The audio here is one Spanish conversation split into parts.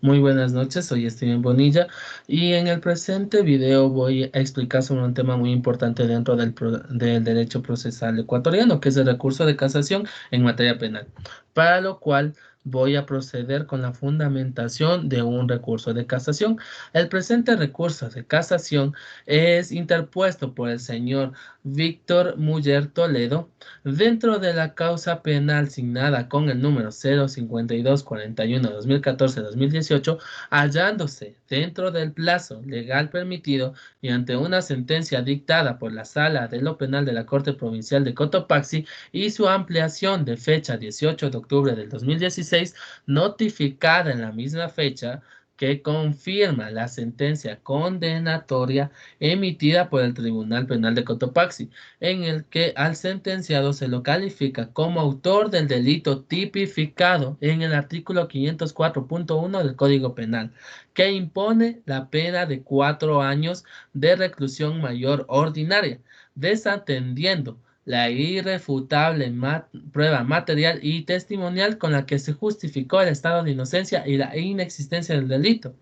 Muy buenas noches, soy Steven Bonilla y en el presente video voy a explicar sobre un tema muy importante dentro del derecho procesal ecuatoriano, que es el recurso de casación en materia penal, para lo cual voy a proceder con la fundamentación de un recurso de casación. El presente recurso de casación es interpuesto por el señor Víctor Muller Toledo dentro de la causa penal signada con el número 05241-2014-2018, hallándose dentro del plazo legal permitido y ante una sentencia dictada por la Sala de lo Penal de la Corte Provincial de Cotopaxi y su ampliación de fecha 18 de octubre del 2016, notificada en la misma fecha, que confirma la sentencia condenatoria emitida por el Tribunal Penal de Cotopaxi, en el que al sentenciado se lo califica como autor del delito tipificado en el artículo 504.1 del Código Penal, que impone la pena de 4 años de reclusión mayor ordinaria, desatendiendo la irrefutable prueba material y testimonial con la que se justificó el estado de inocencia y la inexistencia del delito.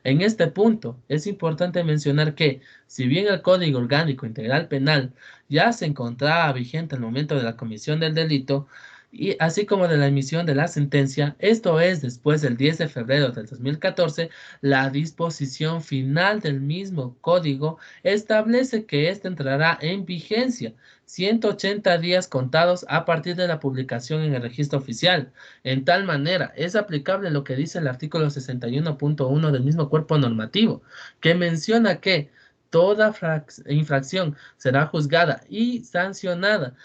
En este punto, es importante mencionar que, si bien el Código Orgánico Integral Penal ya se encontraba vigente al momento de la comisión del delito, y así como de la emisión de la sentencia, esto es, después del 10 de febrero del 2014, la disposición final del mismo código establece que éste entrará en vigencia 180 días contados a partir de la publicación en el registro oficial. En tal manera, es aplicable lo que dice el artículo 61.1 del mismo cuerpo normativo, que menciona que toda infracción será juzgada y sancionada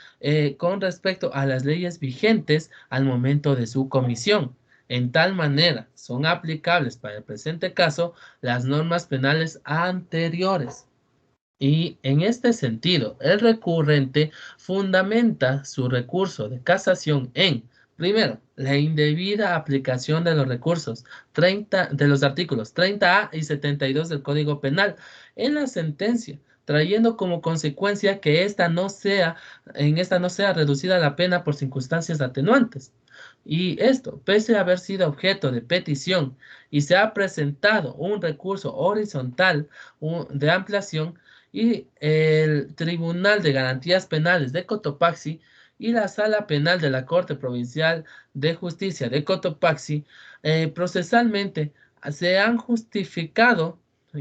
con respecto a las leyes vigentes al momento de su comisión. En tal manera, son aplicables para el presente caso las normas penales anteriores. Y en este sentido, el recurrente fundamenta su recurso de casación en, primero, la indebida aplicación de los recursos 30 de los artículos 30A y 72 del Código Penal en la sentencia, trayendo como consecuencia que esta no sea reducida la pena por circunstancias atenuantes. Y esto, pese a haber sido objeto de petición y se ha presentado un recurso horizontal de ampliación, y el Tribunal de Garantías Penales de Cotopaxi y la Sala Penal de la Corte Provincial de Justicia de Cotopaxi procesalmente se han justificado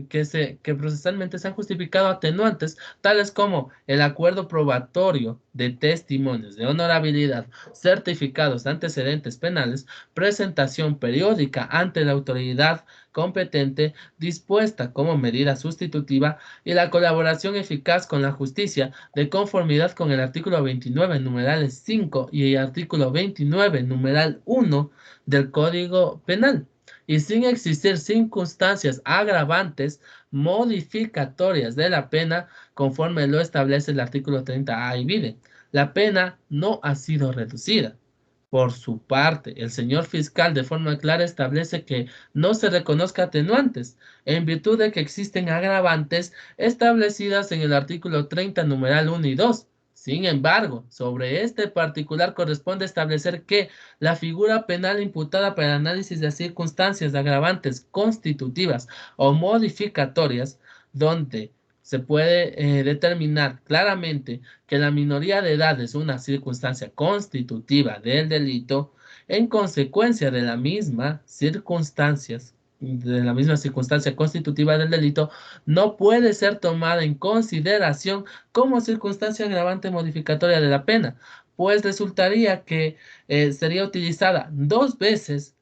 que procesalmente se han justificado atenuantes tales como el acuerdo probatorio de testimonios de honorabilidad, certificados de antecedentes penales, presentación periódica ante la autoridad competente dispuesta como medida sustitutiva y la colaboración eficaz con la justicia de conformidad con el artículo 29, numerales 5 y el artículo 29, numeral 1 del Código Penal, y sin existir circunstancias agravantes modificatorias de la pena conforme lo establece el artículo 30A y vide. La pena no ha sido reducida. Por su parte, el señor fiscal de forma clara establece que no se reconozca atenuantes, en virtud de que existen agravantes establecidas en el artículo 30, numeral 1 y 2. Sin embargo, sobre este particular corresponde establecer que la figura penal imputada para el análisis de circunstancias de agravantes constitutivas o modificatorias, donde se puede determinar claramente que la minoría de edad es una circunstancia constitutiva del delito, en consecuencia de la misma circunstancia constitutiva del delito, no puede ser tomada en consideración como circunstancia agravante modificatoria de la pena, pues resultaría que sería utilizada dos veces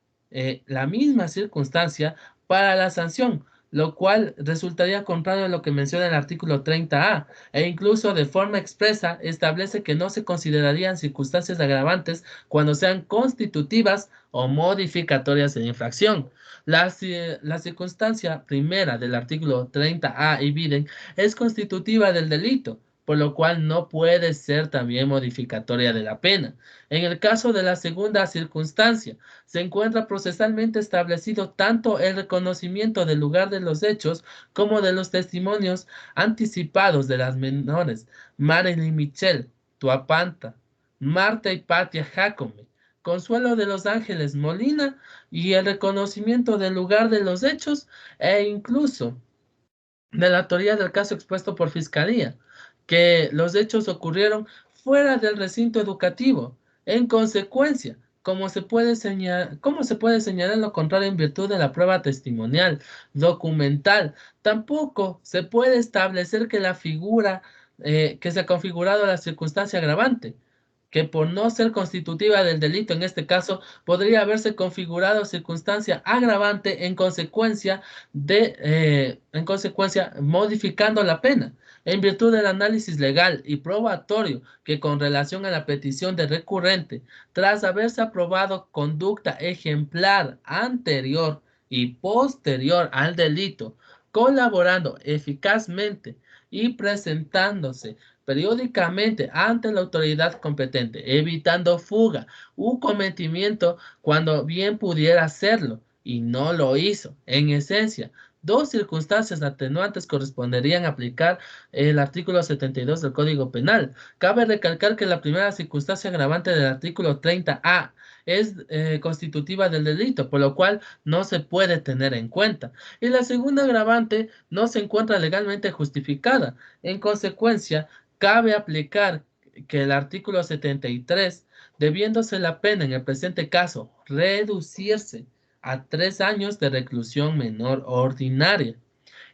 la misma circunstancia para la sanción, lo cual resultaría contrario a lo que menciona el artículo 30A, e incluso de forma expresa establece que no se considerarían circunstancias agravantes cuando sean constitutivas o modificatorias de la infracción. La circunstancia primera del artículo 30A y viden es constitutiva del delito, por lo cual no puede ser también modificatoria de la pena. En el caso de la segunda circunstancia, se encuentra procesalmente establecido tanto el reconocimiento del lugar de los hechos como de los testimonios anticipados de las menores Marilyn Michelle, Tuapanta, Marta y Patia Jacome, Consuelo de los Ángeles Molina y el reconocimiento del lugar de los hechos e incluso de la autoría del caso expuesto por Fiscalía, que los hechos ocurrieron fuera del recinto educativo. En consecuencia, ¿cómo se puede señalar lo contrario en virtud de la prueba testimonial, documental? Tampoco se puede establecer que la figura, que se ha configurado la circunstancia agravante, que por no ser constitutiva del delito en este caso, podría haberse configurado circunstancia agravante en consecuencia, modificando la pena. En virtud del análisis legal y probatorio que con relación a la petición de recurrente, tras haberse aprobado conducta ejemplar anterior y posterior al delito, colaborando eficazmente y presentándose periódicamente ante la autoridad competente, evitando fuga u cometimiento cuando bien pudiera hacerlo y no lo hizo. En esencia, dos circunstancias atenuantes corresponderían aplicar el artículo 72 del Código Penal. Cabe recalcar que la primera circunstancia agravante del artículo 30A es constitutiva del delito, por lo cual no se puede tener en cuenta. Y la segunda agravante no se encuentra legalmente justificada. En consecuencia, cabe aplicar que el artículo 73, debiéndose la pena en el presente caso reducirse a 3 años de reclusión menor ordinaria.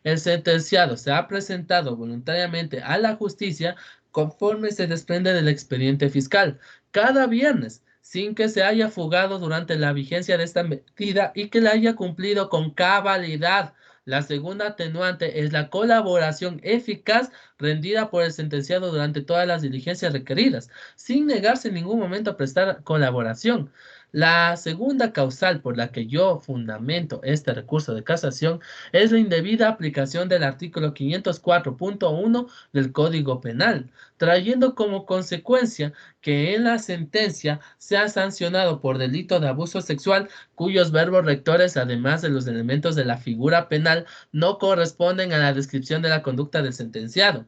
El sentenciado se ha presentado voluntariamente a la justicia conforme se desprende del expediente fiscal cada viernes, sin que se haya fugado durante la vigencia de esta medida y que la haya cumplido con cabalidad. La segunda atenuante es la colaboración eficaz rendida por el sentenciado durante todas las diligencias requeridas, sin negarse en ningún momento a prestar colaboración. La segunda causal por la que yo fundamento este recurso de casación es la indebida aplicación del artículo 504.1 del Código Penal, trayendo como consecuencia que en la sentencia se ha sancionado por delito de abuso sexual cuyos verbos rectores, además de los elementos de la figura penal, no corresponden a la descripción de la conducta del sentenciado.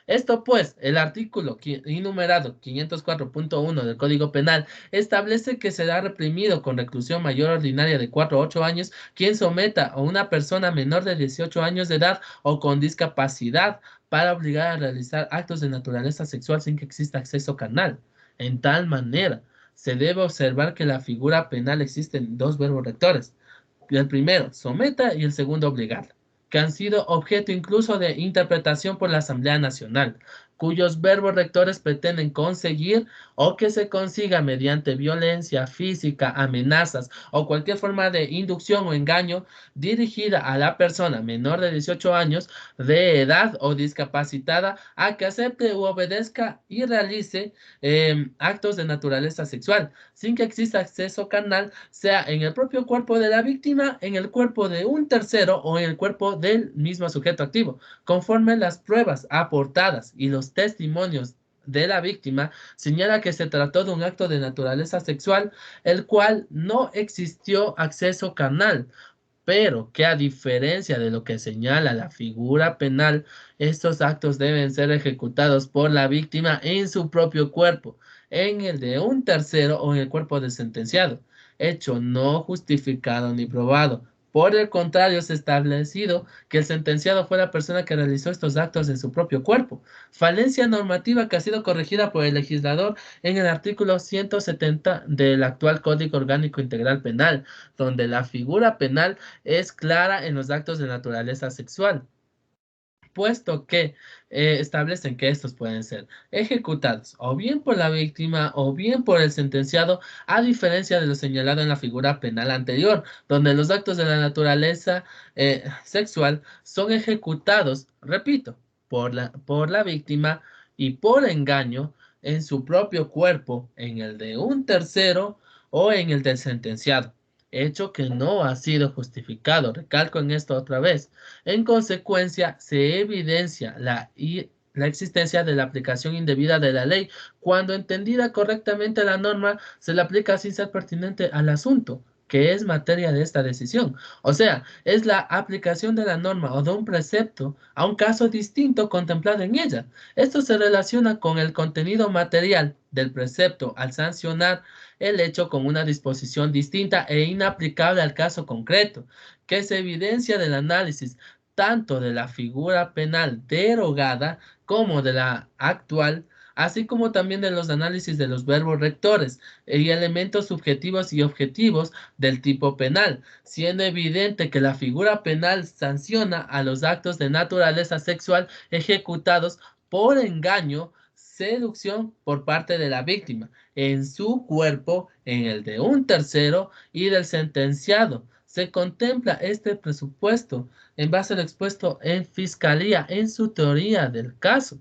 Esto pues, el artículo enumerado 504.1 del Código Penal establece que será reprimido con reclusión mayor ordinaria de 4 a 8 años quien someta a una persona menor de 18 años de edad o con discapacidad para obligar a realizar actos de naturaleza sexual sin que exista acceso carnal. En tal manera, se debe observar que la figura penal existen dos verbos rectores. El primero, someta, y el segundo, obligar, que han sido objeto incluso de interpretación por la Asamblea Nacional, cuyos verbos rectores pretenden conseguir o que se consiga mediante violencia física, amenazas o cualquier forma de inducción o engaño dirigida a la persona menor de 18 años de edad o discapacitada a que acepte u obedezca y realice actos de naturaleza sexual, sin que exista acceso carnal, sea en el propio cuerpo de la víctima, en el cuerpo de un tercero o en el cuerpo del mismo sujeto activo, conforme las pruebas aportadas y los testimonios de la víctima señala que se trató de un acto de naturaleza sexual, el cual no existió acceso carnal, pero que a diferencia de lo que señala la figura penal, estos actos deben ser ejecutados por la víctima en su propio cuerpo, en el de un tercero o en el cuerpo del sentenciado, hecho no justificado ni probado. Por el contrario, es establecido que el sentenciado fue la persona que realizó estos actos en su propio cuerpo, falencia normativa que ha sido corregida por el legislador en el artículo 170 del actual Código Orgánico Integral Penal, donde la figura penal es clara en los actos de naturaleza sexual, puesto que establecen que estos pueden ser ejecutados o bien por la víctima o bien por el sentenciado, a diferencia de lo señalado en la figura penal anterior, donde los actos de la naturaleza sexual son ejecutados, repito, por la víctima y por engaño en su propio cuerpo, en el de un tercero o en el del sentenciado, hecho que no ha sido justificado. Recalco en esto otra vez. En consecuencia, se evidencia la existencia de la aplicación indebida de la ley cuando entendida correctamente la norma se le aplica sin ser pertinente al asunto que es materia de esta decisión. O sea, es la aplicación de la norma o de un precepto a un caso distinto contemplado en ella. Esto se relaciona con el contenido material del precepto al sancionar el hecho con una disposición distinta e inaplicable al caso concreto, que se evidencia del análisis tanto de la figura penal derogada como de la actual, así como también de los análisis de los verbos rectores y elementos subjetivos y objetivos del tipo penal, siendo evidente que la figura penal sanciona a los actos de naturaleza sexual ejecutados por engaño, seducción por parte de la víctima, en su cuerpo, en el de un tercero y del sentenciado. Se contempla este presupuesto en base a lo expuesto en Fiscalía en su teoría del caso.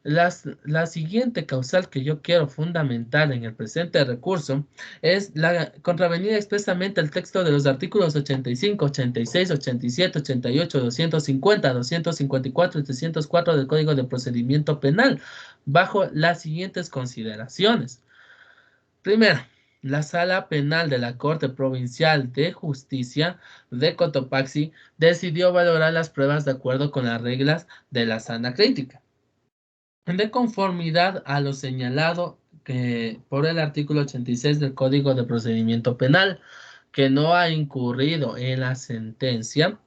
La siguiente causal que yo quiero fundamentar en el presente recurso es la contravenida expresamente al texto de los artículos 85, 86, 87, 88, 250, 254 y 304 del Código de Procedimiento Penal, bajo las siguientes consideraciones. Primero, la Sala Penal de la Corte Provincial de Justicia de Cotopaxi decidió valorar las pruebas de acuerdo con las reglas de la sana crítica, de conformidad a lo señalado por el artículo 86 del Código de Procedimiento Penal, que no ha incurrido en la sentencia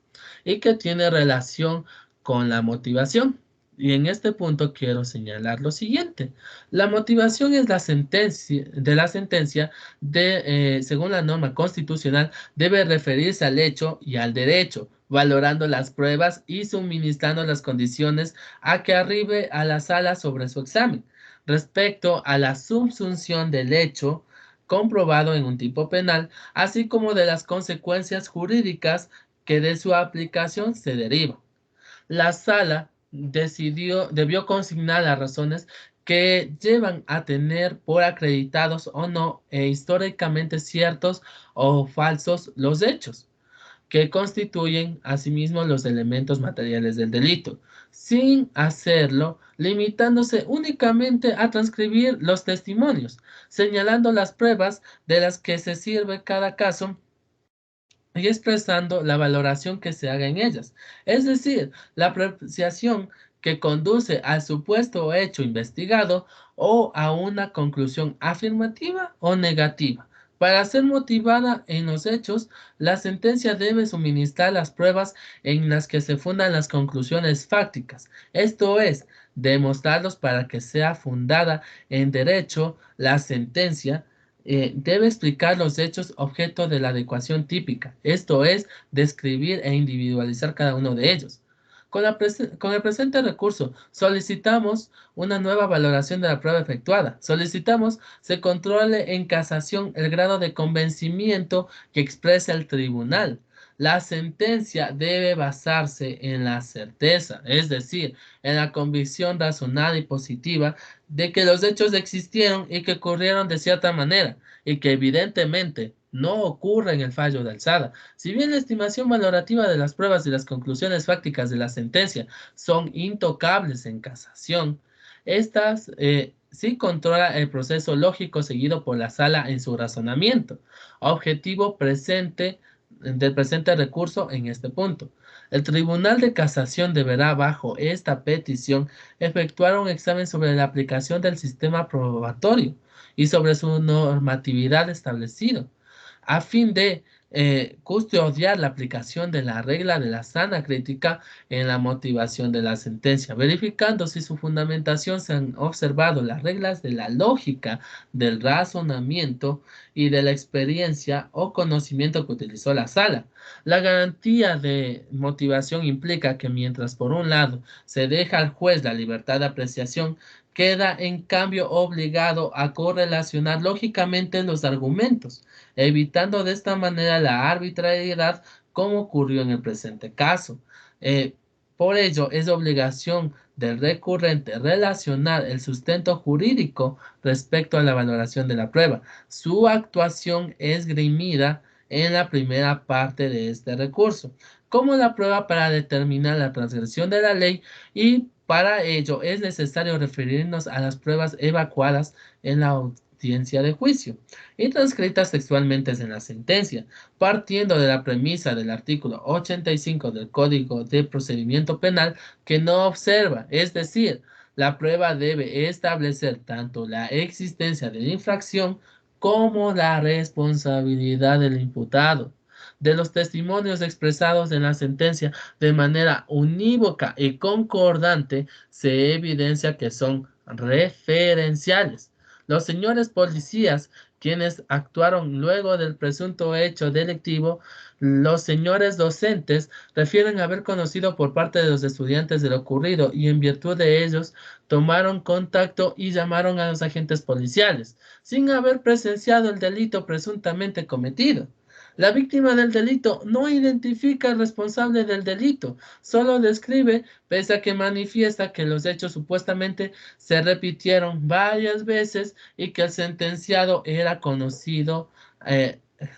y que tiene relación con la motivación. Y en este punto quiero señalar lo siguiente. La motivación es la sentencia según la norma constitucional, debe referirse al hecho y al derecho, valorando las pruebas y suministrando las condiciones a que arribe a la sala sobre su examen. Respecto a la subsunción del hecho comprobado en un tipo penal, así como de las consecuencias jurídicas que de su aplicación se derivan. La sala debió consignar las razones que llevan a tener por acreditados o no e históricamente ciertos o falsos los hechos que constituyen asimismo los elementos materiales del delito, sin hacerlo limitándose únicamente a transcribir los testimonios, señalando las pruebas de las que se sirve cada caso y expresando la valoración que se haga en ellas, es decir, la apreciación que conduce al supuesto hecho investigado o a una conclusión afirmativa o negativa. Para ser motivada en los hechos, la sentencia debe suministrar las pruebas en las que se fundan las conclusiones fácticas, esto es, demostrarlos para que sea fundada en derecho la sentencia debe explicar los hechos objeto de la adecuación típica, esto es, describir e individualizar cada uno de ellos. Con el presente recurso solicitamos una nueva valoración de la prueba efectuada. Solicitamos se controle en casación el grado de convencimiento que expresa el tribunal. La sentencia debe basarse en la certeza, es decir, en la convicción razonada y positiva de que los hechos existieron y que ocurrieron de cierta manera y que evidentemente no ocurre en el fallo de alzada. Si bien la estimación valorativa de las pruebas y las conclusiones fácticas de la sentencia son intocables en casación, estas sí controla el proceso lógico seguido por la sala en su razonamiento. Objetivo presente del presente recurso en este punto. El Tribunal de Casación deberá, bajo esta petición, efectuar un examen sobre la aplicación del sistema probatorio y sobre su normatividad establecido, a fin de custodiar la aplicación de la regla de la sana crítica en la motivación de la sentencia, verificando si su fundamentación se han observado las reglas de la lógica, del razonamiento y de la experiencia o conocimiento que utilizó la sala. La garantía de motivación implica que mientras por un lado se deja al juez la libertad de apreciación, queda en cambio obligado a correlacionar lógicamente los argumentos, evitando de esta manera la arbitrariedad como ocurrió en el presente caso. Eh, por ello, es obligación del recurrente relacionar el sustento jurídico respecto a la valoración de la prueba. Su actuación es esgrimida en la primera parte de este recurso, como la prueba para determinar la transgresión de la ley y para ello es necesario referirnos a las pruebas evacuadas en la audiencia de juicio y transcritas textualmente en la sentencia, partiendo de la premisa del artículo 85 del Código de Procedimiento Penal que no observa, es decir, La prueba debe establecer tanto la existencia de la infracción como la responsabilidad del imputado. De los testimonios expresados en la sentencia de manera unívoca y concordante, se evidencia que son referenciales. Los señores policías, quienes actuaron luego del presunto hecho delictivo, los señores docentes refieren haber conocido por parte de los estudiantes de lo ocurrido y en virtud de ellos tomaron contacto y llamaron a los agentes policiales, sin haber presenciado el delito presuntamente cometido. La víctima del delito no identifica al responsable del delito, solo describe, pese a que manifiesta que los hechos supuestamente se repitieron varias veces y que el sentenciado era conocido,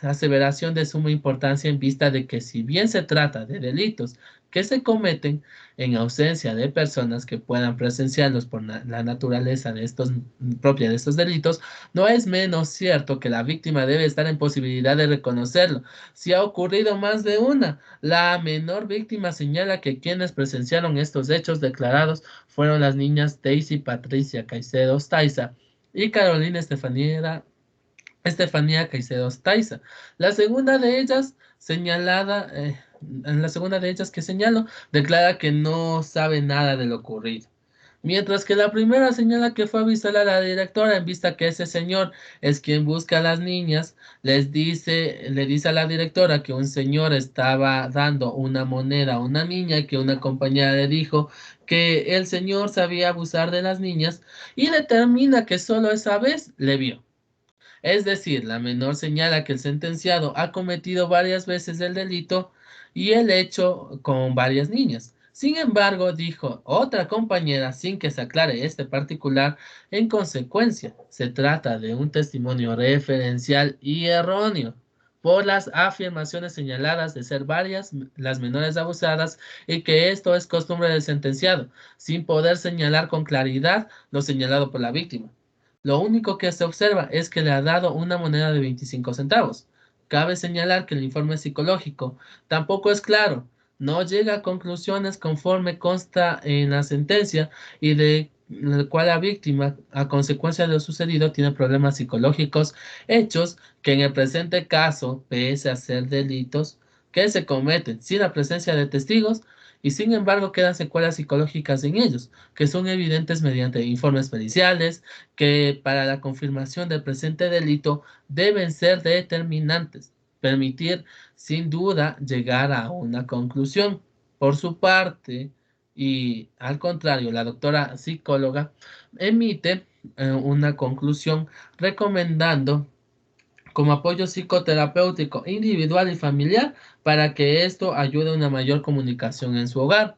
aseveración de suma importancia en vista de que si bien se trata de delitos que se cometen en ausencia de personas que puedan presenciarlos por la naturaleza de estos propia de estos delitos, no es menos cierto que la víctima debe estar en posibilidad de reconocerlo. Si ha ocurrido más de una, la menor víctima señala que quienes presenciaron estos hechos declarados fueron las niñas Daisy Patricia Caicedo Taiza y Carolina Estefanía Caicedo Taiza. La segunda de ellas, señalada, en la segunda de ellas que señalo, declara que no sabe nada de lo ocurrido. Mientras que la primera señala que fue a avisar a la directora en vista que ese señor es quien busca a las niñas, le dice a la directora que un señor estaba dando una moneda a una niña y que una compañera le dijo que el señor sabía abusar de las niñas y determina que solo esa vez le vio. Es decir, la menor señala que el sentenciado ha cometido varias veces el delito y el hecho con varias niñas. Sin embargo, dijo otra compañera, sin que se aclare este particular, en consecuencia, se trata de un testimonio referencial y erróneo por las afirmaciones señaladas de ser varias las menores abusadas y que esto es costumbre del sentenciado, sin poder señalar con claridad lo señalado por la víctima. Lo único que se observa es que le ha dado una moneda de 25 centavos. Cabe señalar que el informe psicológico tampoco es claro, no llega a conclusiones conforme consta en la sentencia y de la cual la víctima, a consecuencia de lo sucedido, tiene problemas psicológicos, hechos que en el presente caso, pese a ser delitos que se cometen sin la presencia de testigos, y sin embargo quedan secuelas psicológicas en ellos, que son evidentes mediante informes periciales, que para la confirmación del presente delito deben ser determinantes, permitir sin duda llegar a una conclusión. Por su parte, y al contrario, la doctora psicóloga emite una conclusión recomendando como apoyo psicoterapéutico individual y familiar para que esto ayude a una mayor comunicación en su hogar.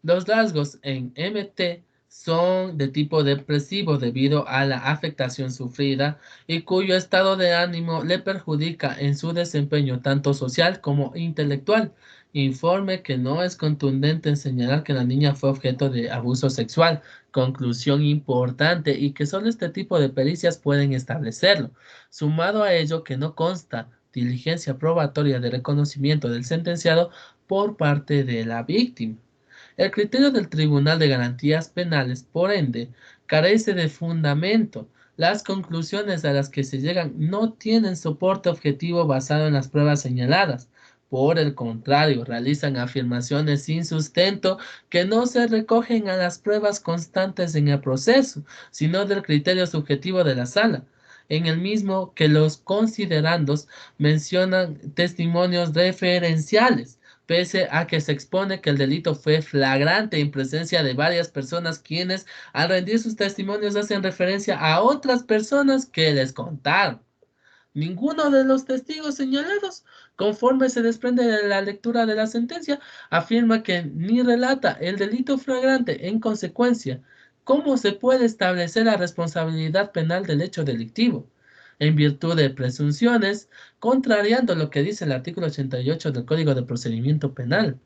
Los rasgos en MT son de tipo depresivo debido a la afectación sufrida y cuyo estado de ánimo le perjudica en su desempeño tanto social como intelectual. Informe que no es contundente en señalar que la niña fue objeto de abuso sexual. Conclusión importante y que solo este tipo de pericias pueden establecerlo. Sumado a ello que no consta diligencia probatoria de reconocimiento del sentenciado por parte de la víctima. El criterio del Tribunal de Garantías Penales, por ende, carece de fundamento. Las conclusiones a las que se llegan no tienen soporte objetivo basado en las pruebas señaladas. Por el contrario, realizan afirmaciones sin sustento que no se recogen a las pruebas constantes en el proceso, sino del criterio subjetivo de la sala, en el mismo que los considerandos mencionan testimonios referenciales, pese a que se expone que el delito fue flagrante en presencia de varias personas quienes al rendir sus testimonios hacen referencia a otras personas que les contaron. Ninguno de los testigos señalados, conforme se desprende de la lectura de la sentencia, afirma que ni relata el delito flagrante. En consecuencia, ¿cómo se puede establecer la responsabilidad penal del hecho delictivo? En virtud de presunciones, contrariando lo que dice el artículo 88 del Código de Procedimiento Penal.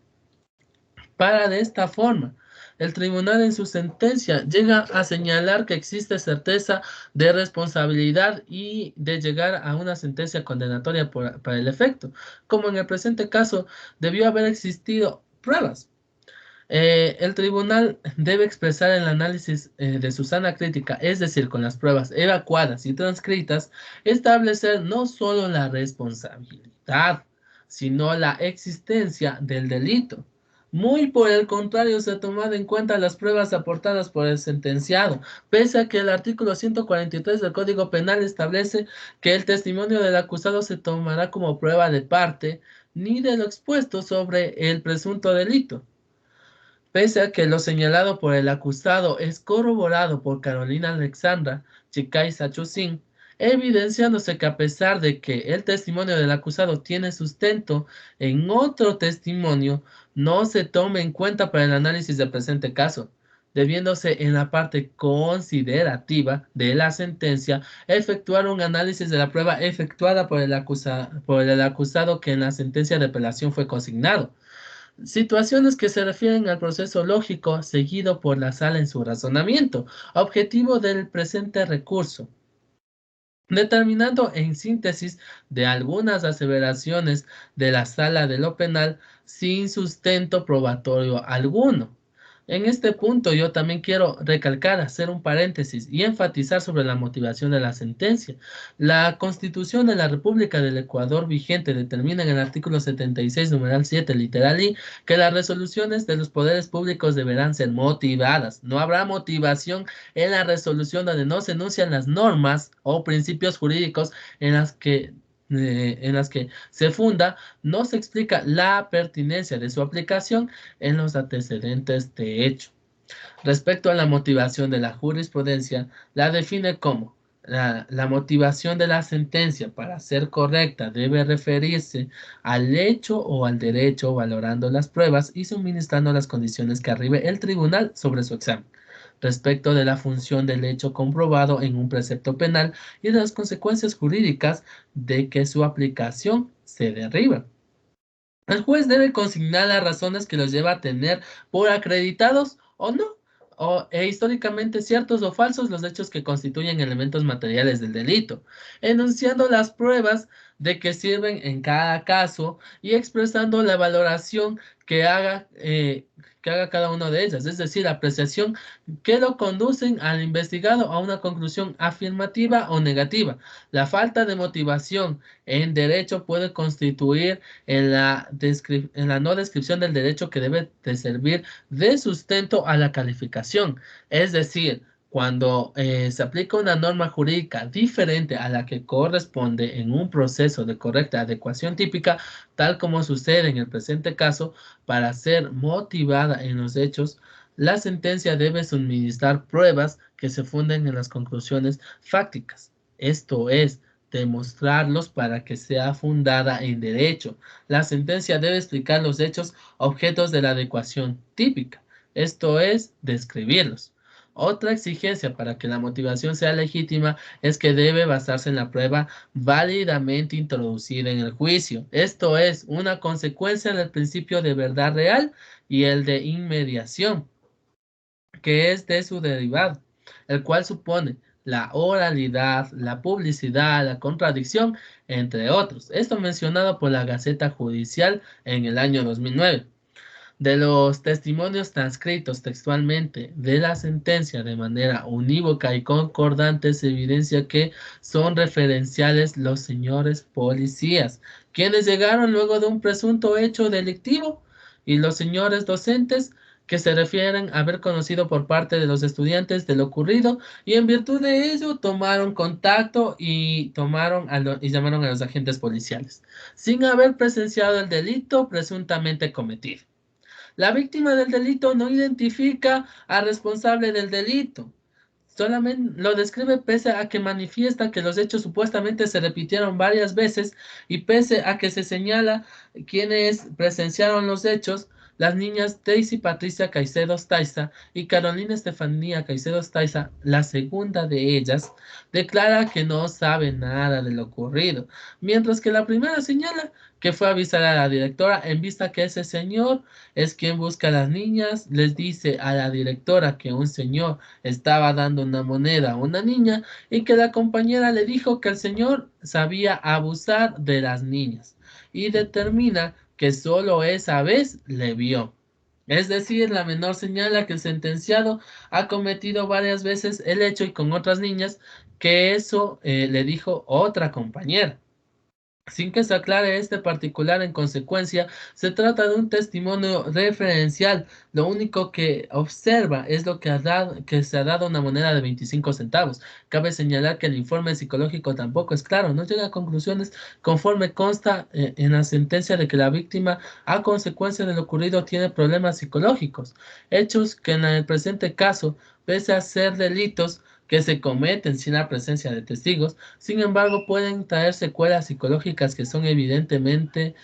Para de esta forma, el tribunal en su sentencia llega a señalar que existe certeza de responsabilidad y de llegar a una sentencia condenatoria para el efecto, como en el presente caso debió haber existido pruebas. El tribunal debe expresar el análisis de su sana crítica, es decir, con las pruebas evacuadas y transcritas, establecer no solo la responsabilidad, sino la existencia del delito. Muy por el contrario, se toman en cuenta las pruebas aportadas por el sentenciado, pese a que el artículo 143 del Código Penal establece que el testimonio del acusado se tomará como prueba de parte, ni de lo expuesto sobre el presunto delito. Pese a que lo señalado por el acusado es corroborado por Carolina Alexandra Chikai-Sachusin, evidenciándose que a pesar de que el testimonio del acusado tiene sustento en otro testimonio, no se toma en cuenta para el análisis del presente caso, debiéndose en la parte considerativa de la sentencia efectuar un análisis de la prueba efectuada por el acusado que en la sentencia de apelación fue consignado. Situaciones que se refieren al proceso lógico seguido por la sala en su razonamiento, objetivo del presente recurso, determinando en síntesis de algunas aseveraciones de la sala de lo penal sin sustento probatorio alguno. En este punto yo también quiero recalcar, hacer un paréntesis y enfatizar sobre la motivación de la sentencia. La Constitución de la República del Ecuador vigente determina en el artículo 76, numeral 7, literal I, que las resoluciones de los poderes públicos deberán ser motivadas. No habrá motivación en la resolución donde no se enuncian las normas o principios jurídicos en las que se funda, no se explica la pertinencia de su aplicación en los antecedentes de hecho. Respecto a la motivación de la jurisprudencia, la define como la motivación de la sentencia para ser correcta debe referirse al hecho o al derecho, valorando las pruebas y suministrando las condiciones que arribe el tribunal sobre su examen respecto de la función del hecho comprobado en un precepto penal y de las consecuencias jurídicas de que su aplicación se derriba. El juez debe consignar las razones que los lleva a tener por acreditados o no, e históricamente ciertos o falsos los hechos que constituyen elementos materiales del delito, enunciando las pruebas de que sirven en cada caso y expresando la valoración que haga cada una de ellas, es decir, apreciación que lo conducen al investigado a una conclusión afirmativa o negativa. La falta de motivación en derecho puede constituir en la no descripción del derecho que debe de servir de sustento a la calificación. Es decir, cuando se aplica una norma jurídica diferente a la que corresponde en un proceso de correcta adecuación típica, tal como sucede en el presente caso, para ser motivada en los hechos, la sentencia debe suministrar pruebas que se funden en las conclusiones fácticas. Esto es, demostrarlos para que sea fundada en derecho. La sentencia debe explicar los hechos objetos de la adecuación típica, esto es, describirlos. Otra exigencia para que la motivación sea legítima es que debe basarse en la prueba válidamente introducida en el juicio. Esto es una consecuencia del principio de verdad real y el de inmediación, que es de su derivado, el cual supone la oralidad, la publicidad, la contradicción, entre otros. Esto mencionado por la Gaceta Judicial en el año 2009. De los testimonios transcritos textualmente de la sentencia de manera unívoca y concordante, se evidencia que son referenciales los señores policías, quienes llegaron luego de un presunto hecho delictivo, y los señores docentes que se refieren a haber conocido por parte de los estudiantes de lo ocurrido y en virtud de ello tomaron contacto y y llamaron a los agentes policiales, sin haber presenciado el delito presuntamente cometido. La víctima del delito no identifica al responsable del delito. Solamente lo describe pese a que manifiesta que los hechos supuestamente se repitieron varias veces y pese a que se señala quienes presenciaron los hechos, las niñas Daisy Patricia Caicedo Taiza y Carolina Estefanía Caicedo Taiza, la segunda de ellas, declara que no sabe nada de lo ocurrido, mientras que la primera señala que fue a avisar a la directora en vista que ese señor es quien busca a las niñas, les dice a la directora que un señor estaba dando una moneda a una niña y que la compañera le dijo que el señor sabía abusar de las niñas y determina que solo esa vez le vio. Es decir, la menor señala que el sentenciado ha cometido varias veces el hecho y con otras niñas que eso le dijo otra compañera. Sin que se aclare este particular, en consecuencia, se trata de un testimonio referencial. Lo único que observa es lo que, que se ha dado una moneda de 25 centavos. Cabe señalar que el informe psicológico tampoco es claro, no llega a conclusiones conforme consta en la sentencia de que la víctima, a consecuencia de lo ocurrido, tiene problemas psicológicos. Hechos que en el presente caso, pese a ser delitos que se cometen sin la presencia de testigos, sin embargo, pueden traer secuelas psicológicas que son evidentemente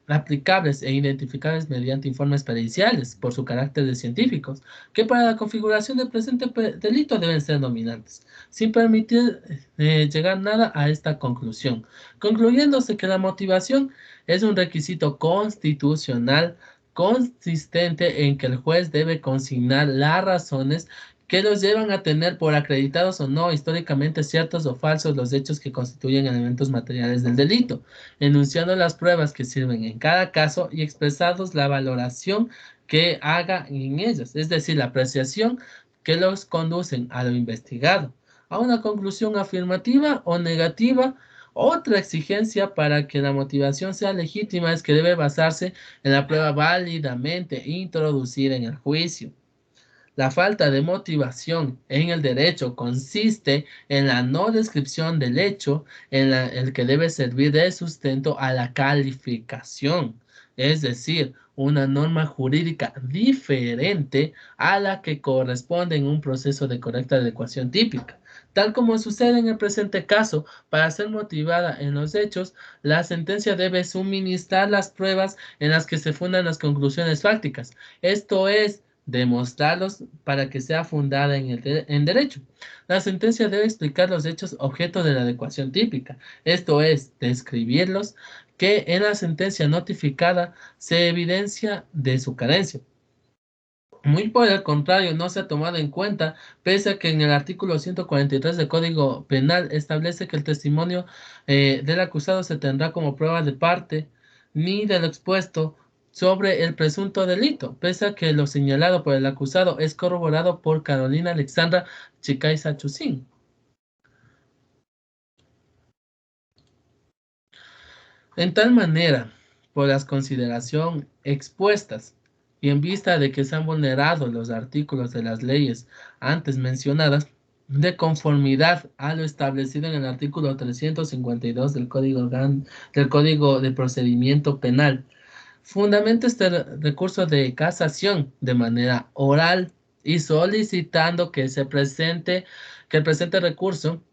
aplicables e identificables mediante informes periciales por su carácter de científicos, que para la configuración del presente delito deben ser dominantes, sin permitir llegar nada a esta conclusión, concluyéndose que la motivación es un requisito constitucional consistente en que el juez debe consignar las razones que los llevan a tener por acreditados o no históricamente ciertos o falsos los hechos que constituyen elementos materiales del delito, enunciando las pruebas que sirven en cada caso y expresados la valoración que haga en ellas, es decir, la apreciación que los conducen a lo investigado, a una conclusión afirmativa o negativa. Otra exigencia para que la motivación sea legítima es que debe basarse en la prueba válidamente introducida en el juicio. La falta de motivación en el derecho consiste en la no descripción del hecho en el que debe servir de sustento a la calificación, es decir, una norma jurídica diferente a la que corresponde en un proceso de correcta adecuación típica. Tal como sucede en el presente caso, para ser motivada en los hechos, la sentencia debe suministrar las pruebas en las que se fundan las conclusiones fácticas. Esto es, demostrarlos para que sea fundada en derecho. La sentencia debe explicar los hechos objeto de la adecuación típica, esto es, describirlos, que en la sentencia notificada se evidencia de su carencia. Muy por el contrario, no se ha tomado en cuenta, pese a que en el artículo 143 del Código Penal establece que el testimonio del acusado se tendrá como prueba de parte, ni de lo expuesto sobre el presunto delito, pese a que lo señalado por el acusado es corroborado por Carolina Alexandra Chicaiza Chusín. En tal manera, por las consideraciones expuestas y en vista de que se han vulnerado los artículos de las leyes antes mencionadas, de conformidad a lo establecido en el artículo 352 del Código de Procedimiento Penal, fundamento este recurso de casación de manera oral y solicitando que el presente recurso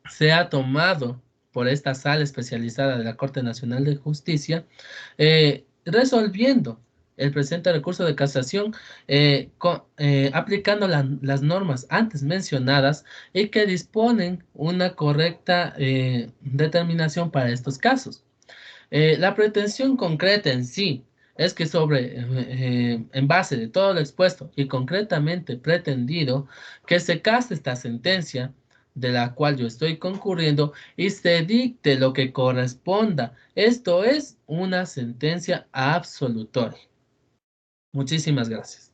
sea tomado por esta sala especializada de la Corte Nacional de Justicia, resolviendo el presente recurso de casación aplicando las normas antes mencionadas y que disponen una correcta determinación para estos casos. La pretensión concreta en sí es que en base de todo lo expuesto y concretamente pretendido, que se case esta sentencia de la cual yo estoy concurriendo y se dicte lo que corresponda. Esto es una sentencia absolutoria. Muchísimas gracias.